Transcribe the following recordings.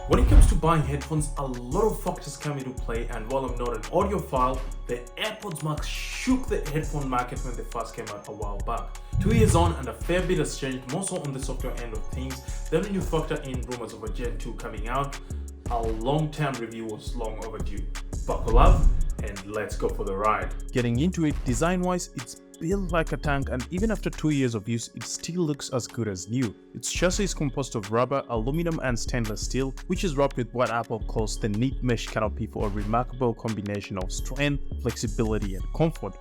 When it comes to buying headphones, a lot of factors come into play, and while I'm not an audiophile, the AirPods Max shook the headphone market when they first came out a while back. 2 years on and a fair bit has changed, more so on the software end of things. Then when you factor in rumors of a Gen 2 coming out, a long-term review was long overdue. Buckle up and let's go for the ride. Getting into it, design-wise, it's built like a tank, and even after 2 years of use, it still looks as good as new. Its chassis is composed of rubber, aluminum and stainless steel, which is wrapped with what Apple calls the neat mesh canopy for a remarkable combination of strength, flexibility and comfort.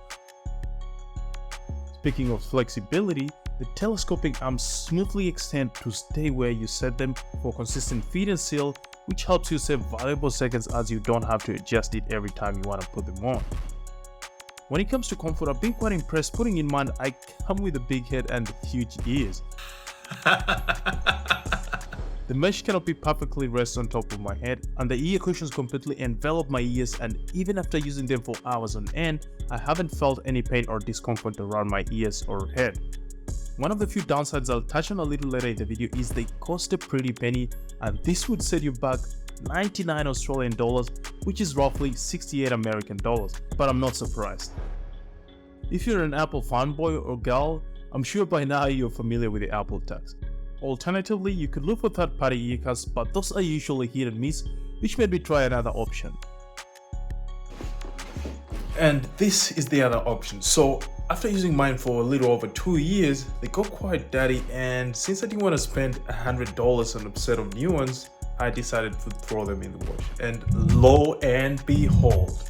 Speaking of flexibility, the telescoping arms smoothly extend to stay where you set them for consistent feed and seal, which helps you save valuable seconds as you don't have to adjust it every time you want to put them on. When it comes to comfort, I've been quite impressed, putting in mind I come with a big head and huge ears. The mesh canopy perfectly rests on top of my head, and the ear cushions completely envelop my ears, and even after using them for hours on end, I haven't felt any pain or discomfort around my ears or head. One of the few downsides I'll touch on a little later in the video is they cost a pretty penny, and this would set you back 99 Australian dollars, which is roughly 68 American dollars, but I'm not surprised. If you're an Apple fanboy or gal, I'm sure by now you're familiar with the Apple tax. Alternatively, you could look for third-party earcasts, but those are usually hit and miss, which made me try another option. And this is the other option. So after using mine for a little over 2 years, they got quite dirty, and since I didn't want to spend $100 on a set of new ones, I decided to throw them in the wash. And lo and behold,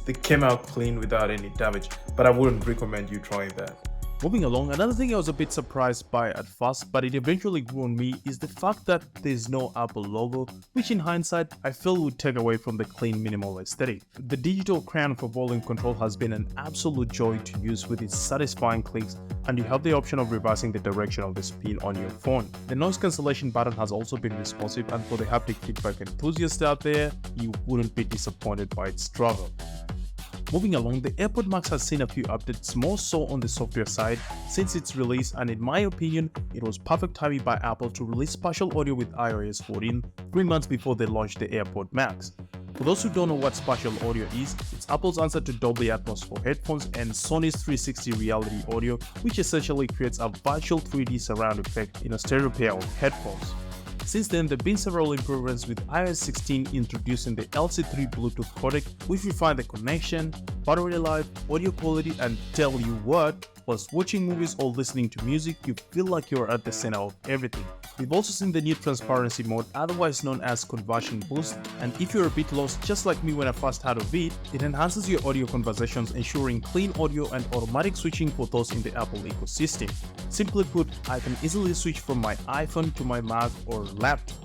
they came out clean without any damage, but I wouldn't recommend you trying that. Moving along, another thing I was a bit surprised by at first, but it eventually grew on me, is the fact that there's no Apple logo, which in hindsight I feel would take away from the clean minimal aesthetic. The digital crown for volume control has been an absolute joy to use with its satisfying clicks, and you have the option of reversing the direction of the spin on your phone. The noise cancellation button has also been responsive, and for the haptic feedback enthusiasts out there, you wouldn't be disappointed by its struggle. Moving along, the Airpod Max has seen a few updates, more so on the software side, since its release, and in my opinion, it was perfect timing by Apple to release spatial audio with iOS 14 3 months before they launched the Airpod Max. For those who don't know what spatial audio is, it's Apple's answer to Dolby Atmos for headphones and Sony's 360 reality audio, which essentially creates a virtual 3D surround effect in a stereo pair of headphones. Since then, there have been several improvements, with iOS 16 introducing the LC3 Bluetooth codec, which refined the connection, battery life, audio quality, and tell you what, whilst watching movies or listening to music, you feel like you're at the center of everything. We've also seen the new transparency mode, otherwise known as conversion boost, and if you're a bit lost, just like me when I first heard of it, it enhances your audio conversations, ensuring clean audio and automatic switching for those in the Apple ecosystem. Simply put, I can easily switch from my iPhone to my Mac or laptop.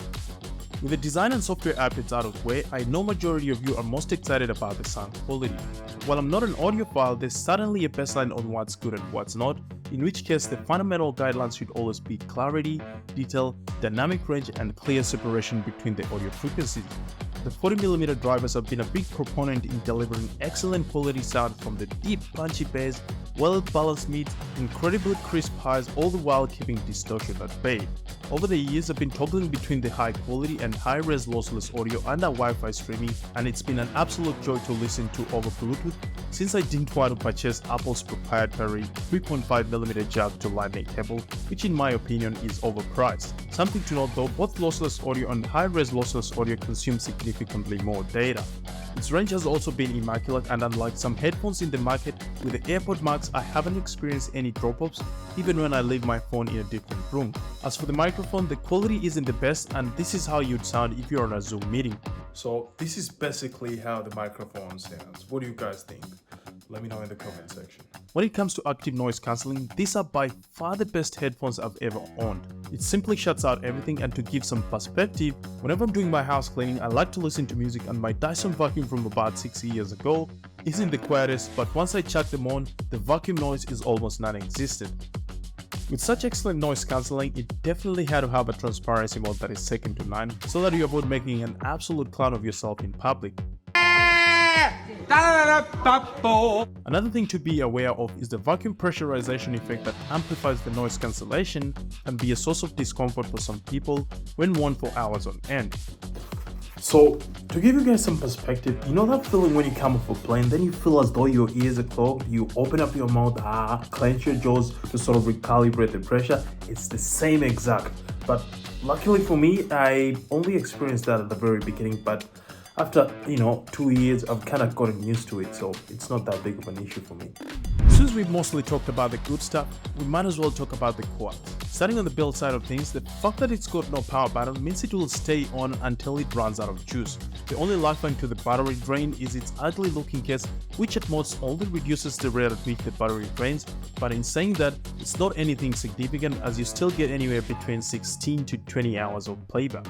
With the design and software updates out of the way, I know majority of you are most excited about the sound quality. While I'm not an audiophile, there's certainly a baseline on what's good and what's not, in which case the fundamental guidelines should always be clarity, detail, dynamic range, and clear separation between the audio frequencies. The 40mm drivers have been a big proponent in delivering excellent quality sound, from the deep punchy bass, well-balanced mids, incredibly crisp highs, all the while keeping distortion at bay. Over the years, I've been toggling between the high quality and high-res lossless audio under Wi-Fi streaming, and it's been an absolute joy to listen to over Bluetooth, since I didn't want to purchase Apple's proprietary 3.5mm jack to Lightning cable, which in my opinion is overpriced. Something to note though, both lossless audio and high-res lossless audio consume significantly more data. Its range has also been immaculate, and unlike some headphones in the market, with the Airpod Max I haven't experienced any drop-offs even when I leave my phone in a different room. As for the microphone, the quality isn't the best, and this is how you'd sound if you're on a Zoom meeting. So this is basically how the microphone sounds. What do you guys think? Let me know in the comment section. When it comes to active noise cancelling, these are by far the best headphones I've ever owned. It simply shuts out everything, and to give some perspective, whenever I'm doing my house cleaning, I like to listen to music, and my Dyson vacuum from about 6 years ago isn't the quietest, but once I chuck them on, the vacuum noise is almost non-existent. With such excellent noise cancelling, it definitely had to have a transparency mode that is second to none, so that you avoid making an absolute clown of yourself in public. And Another thing to be aware of is the vacuum pressurization effect that amplifies the noise cancellation and be a source of discomfort for some people when worn for hours on end. So, to give you guys some perspective, you know that feeling when you come off a plane, then you feel as though your ears are clogged, you open up your mouth, clench your jaws to sort of recalibrate the pressure? It's the same exact. But luckily for me, I only experienced that at the very beginning, but after 2 years, I've kind of gotten used to it, so it's not that big of an issue for me. Since we've mostly talked about the good stuff, we might as well talk about the cons. Starting on the build side of things, the fact that it's got no power button means it will stay on until it runs out of juice. The only lifeline to the battery drain is its ugly looking case, which at most only reduces the rate at which the battery drains, but in saying that, it's not anything significant as you still get anywhere between 16 to 20 hours of playback.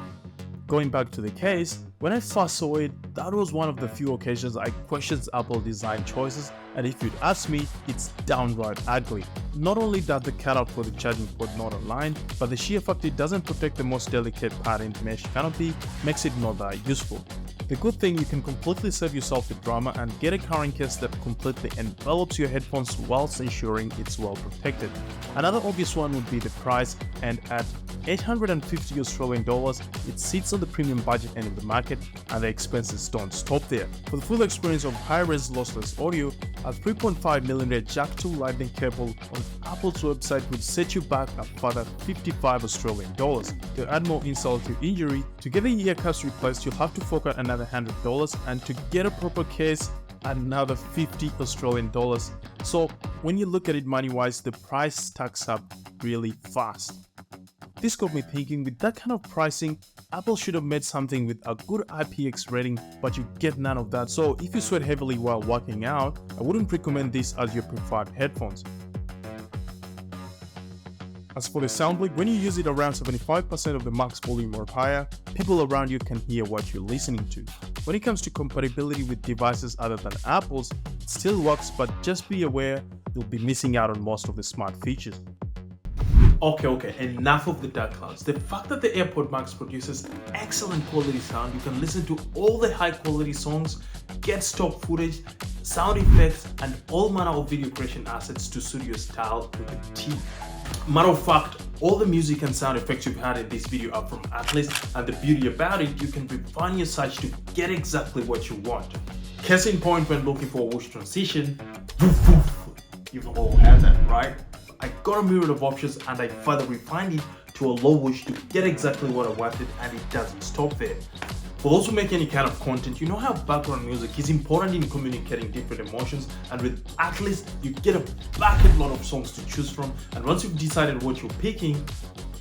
Going back to the case, when I first saw it, that was one of the few occasions I questioned Apple design choices, and if you'd ask me, it's downright ugly. Not only does the cutout for the charging port not align, but the sheer fact it doesn't protect the most delicate part in the mesh canopy makes it not that useful. The good thing, you can completely save yourself the drama and get a carrying case that completely envelops your headphones whilst ensuring it's well protected. Another obvious one would be the price, and at $850 Australian dollars, it sits on the premium budget end of the market, and the expenses don't stop there. For the full experience of high-res lossless audio, a 3.5mm Jack 2 lightning cable on Apple's website would set you back a further $55 Australian dollars. To add more insult to injury, to get the ear cuffs replaced, you'll have to fork out another $100, and to get a proper case, another $50 Australian dollars. So when you look at it money-wise, the price stacks up really fast. This got me thinking, with that kind of pricing, Apple should have made something with a good IPX rating, but you get none of that. So if you sweat heavily while working out, I wouldn't recommend this as your preferred headphones. As for the sound bleed, when you use it around 75% of the max volume or higher, people around you can hear what you're listening to. When it comes to compatibility with devices other than Apple's, it still works, but just be aware you'll be missing out on most of the smart features. Okay, enough of the dark clouds. The fact that the Airpod Max produces excellent quality sound, you can listen to all the high quality songs, get stock footage, sound effects, and all manner of video creation assets to suit your style to the T. Matter of fact, all the music and sound effects you've had in this video are from Atlas, and the beauty about it, you can refine your search to get exactly what you want. Case in point, when looking for a whoosh transition, you've all had that, right? I got a myriad of options and I further refined it to a low whoosh to get exactly what I wanted, and it doesn't stop there. For those who make any kind of content, you know how background music is important in communicating different emotions, and with Atlas, you get a bucket load of songs to choose from, and once you've decided what you're picking,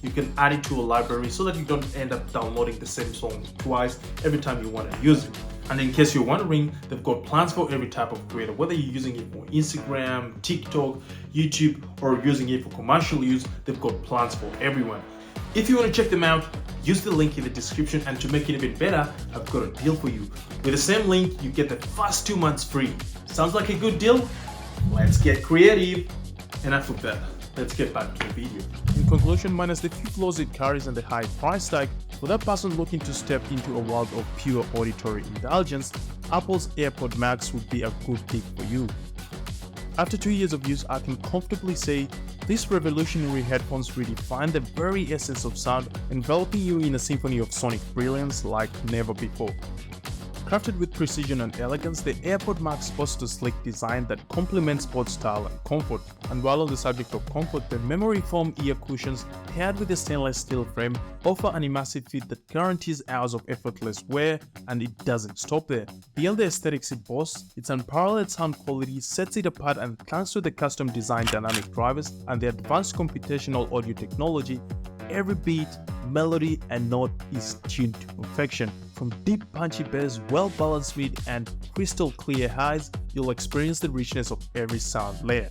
you can add it to a library so that you don't end up downloading the same song twice every time you want to use it. And in case you're wondering, they've got plans for every type of creator, whether you're using it for Instagram, TikTok, YouTube, or using it for commercial use, they've got plans for everyone. If you want to check them out, use the link in the description, and to make it a bit better, I've got a deal for you. With the same link, you get the first 2 months free. Sounds like a good deal? Let's get creative. Enough of that. Let's get back to the video. In conclusion, minus the few flaws it carries and the high price tag, for that person looking to step into a world of pure auditory indulgence, Apple's Airpod Max would be a good pick for you. After 2 years of use, I can comfortably say these revolutionary headphones redefine the very essence of sound, enveloping you in a symphony of sonic brilliance like never before. Crafted with precision and elegance, the Airpod Max boasts a sleek design that complements both style and comfort. And while on the subject of comfort, the memory foam ear cushions paired with a stainless steel frame offer an immersive fit that guarantees hours of effortless wear, and it doesn't stop there. Beyond the aesthetics it boasts, its unparalleled sound quality sets it apart, and thanks to the custom designed dynamic drivers and the advanced computational audio technology, every beat, melody, and note is tuned to perfection. From deep punchy bass, well-balanced mid, and crystal clear highs, you'll experience the richness of every sound layer.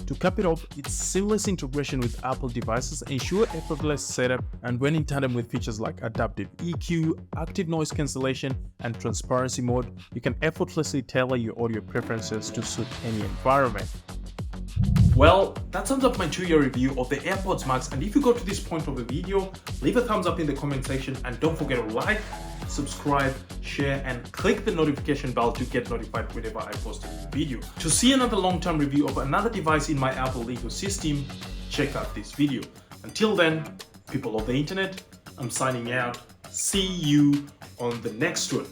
To cap it off, its seamless integration with Apple devices ensure effortless setup, and when in tandem with features like adaptive EQ, active noise cancellation, and transparency mode, you can effortlessly tailor your audio preferences to suit any environment. Well, that sums up my 2-year review of the Airpods Max, and if you got to this point of the video, leave a thumbs up in the comment section and don't forget to like, subscribe, share, and click the notification bell to get notified whenever I post a new video. To see another long-term review of another device in my Apple ecosystem, check out this video. Until then, people of the internet, I'm signing out. See you on the next one.